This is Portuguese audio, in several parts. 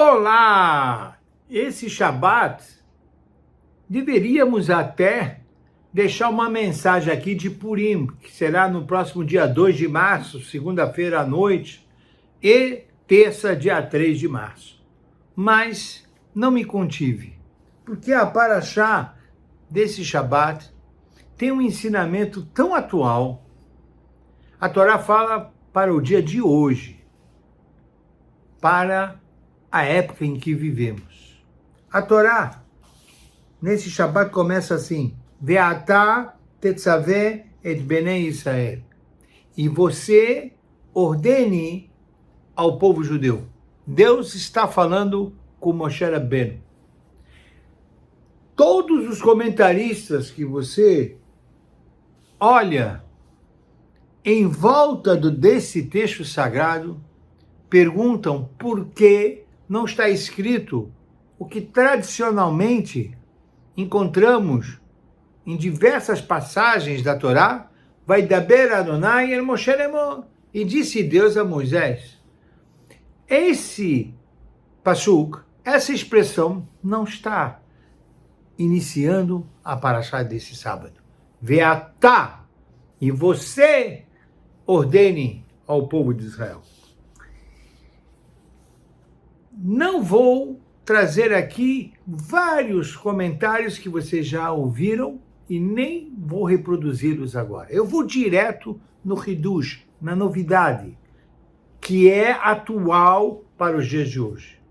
Olá! Esse Shabat, deveríamos até deixar uma mensagem aqui de Purim, que será no próximo dia 2 de março, segunda-feira à noite, e terça, dia 3 de março. Mas não me contive, porque a Parashá desse Shabat tem um ensinamento tão atual. A Torá fala para o dia de hoje, para a época em que vivemos. A Torá, nesse Shabat, começa assim: Ve'atá tetzaveh et Benei Israel. E você ordene ao povo judeu. Deus está falando com Moshe Rabbeinu. Todos os comentaristas que você olha em volta desse texto sagrado perguntam por que não está escrito o que tradicionalmente encontramos em diversas passagens da Torá. Vai daber Adonai el Moshe Lemor. E disse Deus a Moisés. Esse pasuk, essa expressão não está iniciando a Parashá desse sábado. Veatá, e você ordene ao povo de Israel. Não vou trazer aqui vários comentários que vocês já ouviram e nem vou reproduzi-los agora. Eu vou direto no Hidush, na novidade, que é atual para os dias de hoje.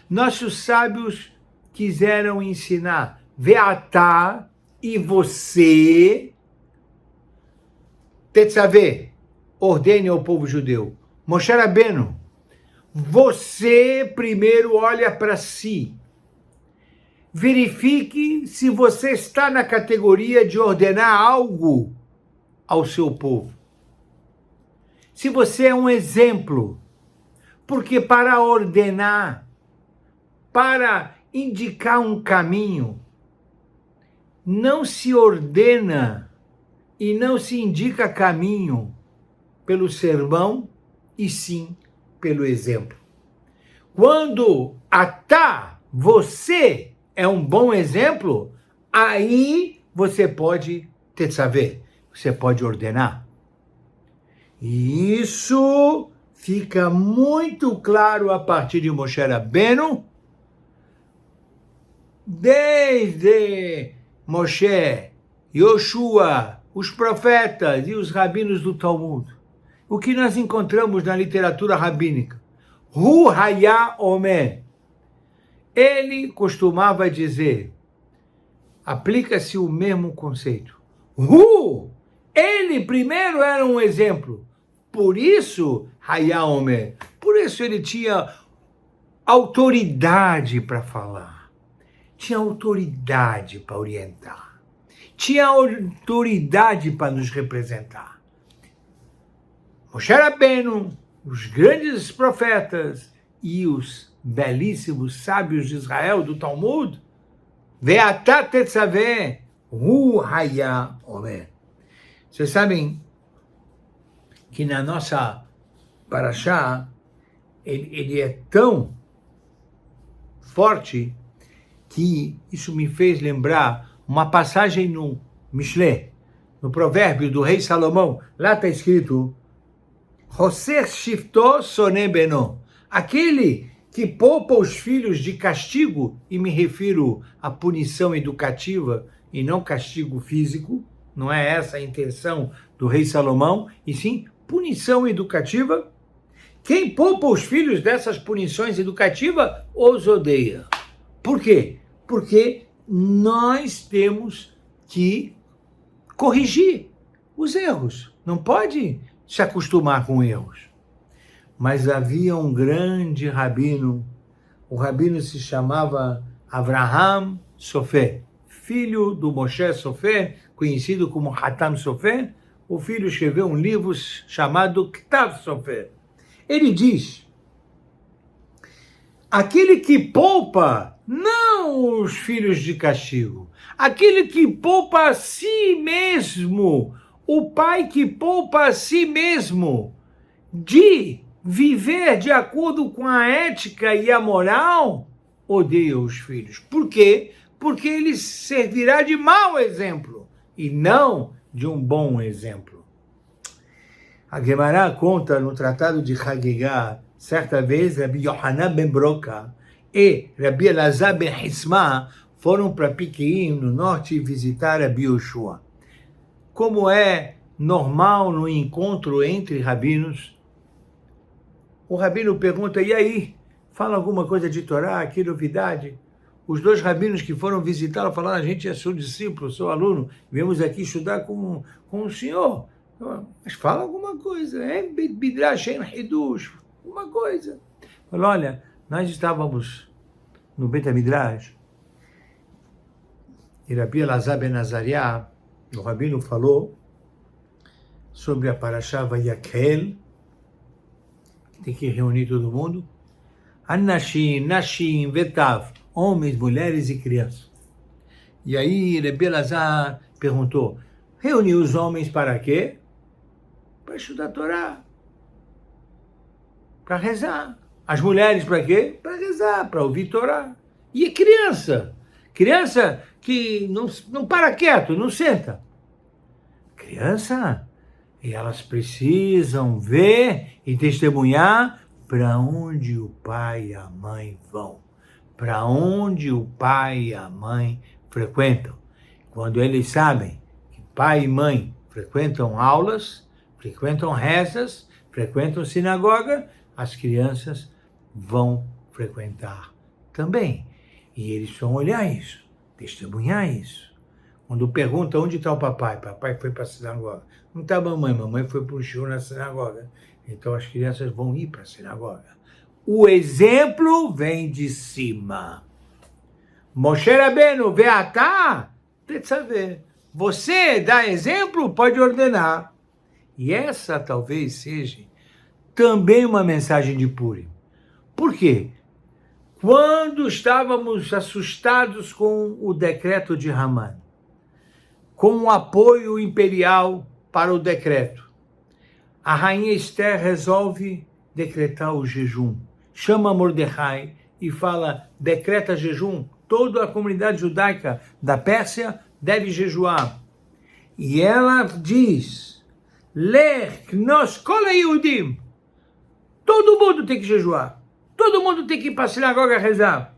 Nossos sábios quiseram ensinar Veatá, e você, Tetzaveh, ordene ao povo judeu. Moshe Rabbeinu, você primeiro olha para si. Verifique se você está na categoria de ordenar algo ao seu povo. Se você é um exemplo. Porque para ordenar, para indicar um caminho, não se ordena e não se indica caminho pelo sermão, e sim pelo exemplo. Quando você é um bom exemplo, aí você pode saber, você pode ordenar. E isso fica muito claro a partir de Moshe Rabbeinu, desde Moshe, Yoshua, os profetas e os rabinos do Talmud. O que nós encontramos na literatura rabínica? Hu Haya Omer. Ele costumava dizer, aplica-se o mesmo conceito. Ele primeiro era um exemplo. Por isso, Haya Omer. Por isso ele tinha autoridade para falar. Tinha autoridade para orientar. Tinha autoridade para nos representar. Moshe Rabbeinu, os grandes profetas e os belíssimos sábios de Israel do Talmud, Ve'atá tetzaveh hu haya omer. Vocês sabem que na nossa Parashá, ele é tão forte que isso me fez lembrar uma passagem no Mishlé, no provérbio do rei Salomão. Lá está escrito: Hoser shifto soné beno. Aquele que poupa os filhos de castigo, e me refiro à punição educativa e não castigo físico, não é essa a intenção do rei Salomão, e sim punição educativa. Quem poupa os filhos dessas punições educativas os odeia. Por quê? Porque nós temos que corrigir os erros. Não pode se acostumar com erros. Mas havia um grande rabino, o rabino se chamava Avraham Sofer, filho do Moshe Sofer, conhecido como Hatam Sofer. O filho escreveu um livro chamado Ktav Sofer. Ele diz: aquele que poupa não os filhos de castigo, aquele que poupa a si mesmo, o pai que poupa a si mesmo de viver de acordo com a ética e a moral, odeia os filhos. Por quê? Porque ele servirá de mau exemplo e não de um bom exemplo. A Gemara conta no Tratado de Hagigah, certa vez Rabbi Yohanan ben Broca e Rabbi Elazar ben Hisma foram para Piquim, no norte, visitar Rabbi Yoshua. Como é normal no encontro entre rabinos, o rabino pergunta, e aí, fala alguma coisa de Torá, que novidade? Os dois rabinos que foram visitá-lo falaram, a gente é seu discípulo, seu aluno, viemos aqui estudar com o senhor. Mas fala alguma coisa, é Midrash, Hidush, alguma coisa. Falou, olha, nós estávamos no Bet HaMidrash, e Rabbi Elazar ben Azariah, o rabino falou sobre a Parashá Vayakhel, tem que reunir todo mundo, Anashim, Nashim, Vetav, homens, mulheres e crianças. E aí Rabbi Elazar perguntou, reunir os homens para quê? Para estudar a Torá, para rezar. As mulheres para quê? Para rezar, para ouvir Torá. E a criança? Criança que não para quieto, não senta. Criança, e elas precisam ver e testemunhar para onde o pai e a mãe vão, para onde o pai e a mãe frequentam. Quando eles sabem que pai e mãe frequentam aulas, frequentam rezas, frequentam sinagoga, as crianças vão frequentar também. E eles vão olhar isso, testemunhar isso. Quando pergunta onde está o papai, papai foi para a sinagoga. Não está a mamãe, mamãe foi para o shiur na sinagoga. Então as crianças vão ir para a sinagoga. O exemplo vem de cima. Moshe Rabbeinu, ve'atá, tetzaveh. Você dá exemplo, pode ordenar. E essa talvez seja também uma mensagem de Purim. Por quê? Quando estávamos assustados com o decreto de Haman, com o apoio imperial para o decreto, a rainha Esther resolve decretar o jejum. Chama Mordecai e fala, decreta jejum. Toda a comunidade judaica da Pérsia deve jejuar. E ela diz, Lech nos kol Yehudim. Todo mundo tem que jejuar. Todo mundo tem que ir para a sinagoga rezar.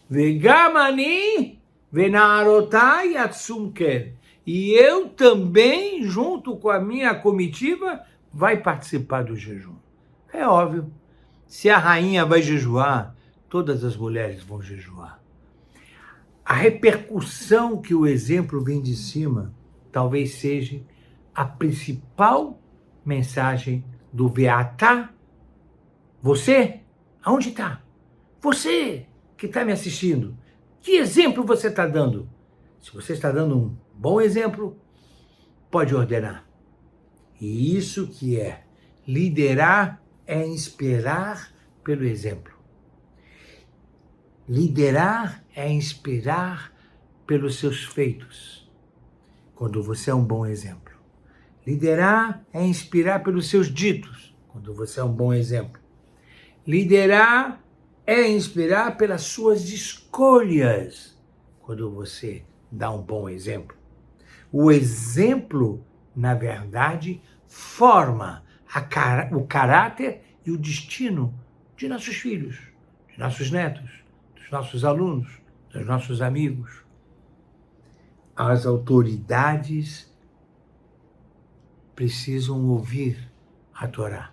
Vegam ani vena'arotai atzum ken. E eu também, junto com a minha comitiva, vai participar do jejum. É óbvio. Se a rainha vai jejuar, todas as mulheres vão jejuar. A repercussão que o exemplo vem de cima, talvez seja a principal mensagem do Ve'atá. Você, aonde está? Você que está me assistindo, que exemplo você está dando? Se você está dando um bom exemplo, pode ordenar. E isso que é liderar é inspirar pelo exemplo. Liderar é inspirar pelos seus feitos, quando você é um bom exemplo. Liderar é inspirar pelos seus ditos, quando você é um bom exemplo. Liderar é inspirar pelas suas escolhas, quando você dá um bom exemplo. O exemplo, na verdade, forma o caráter e o destino de nossos filhos, de nossos netos, dos nossos alunos, dos nossos amigos. As autoridades precisam ouvir a Torá.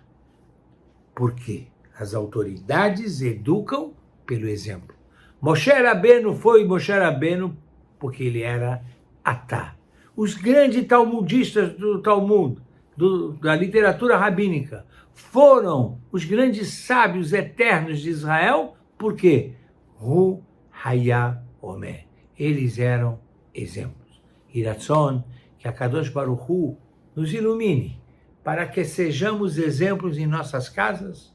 Por quê? As autoridades educam pelo exemplo. Moshe Rabbeinu foi Moshe Rabbeinu porque ele era Atá. Os grandes talmudistas do Talmud, da literatura rabínica, foram os grandes sábios eternos de Israel, porque Hu Haya Omer. Eles eram exemplos. Iratzon, que a Kadosh Baruch Hu nos ilumine, para que sejamos exemplos em nossas casas,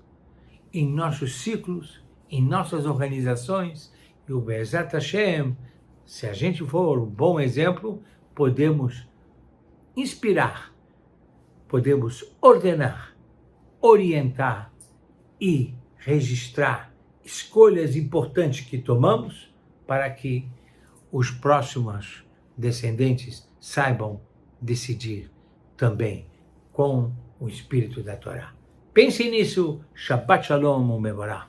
em nossos ciclos, em nossas organizações, e o Be'ezrat Hashem, se a gente for um bom exemplo, podemos inspirar, podemos ordenar, orientar e registrar escolhas importantes que tomamos para que os próximos descendentes saibam decidir também com o espírito da Torá. Pense nisso. Shabbat Shalom, Mevorah.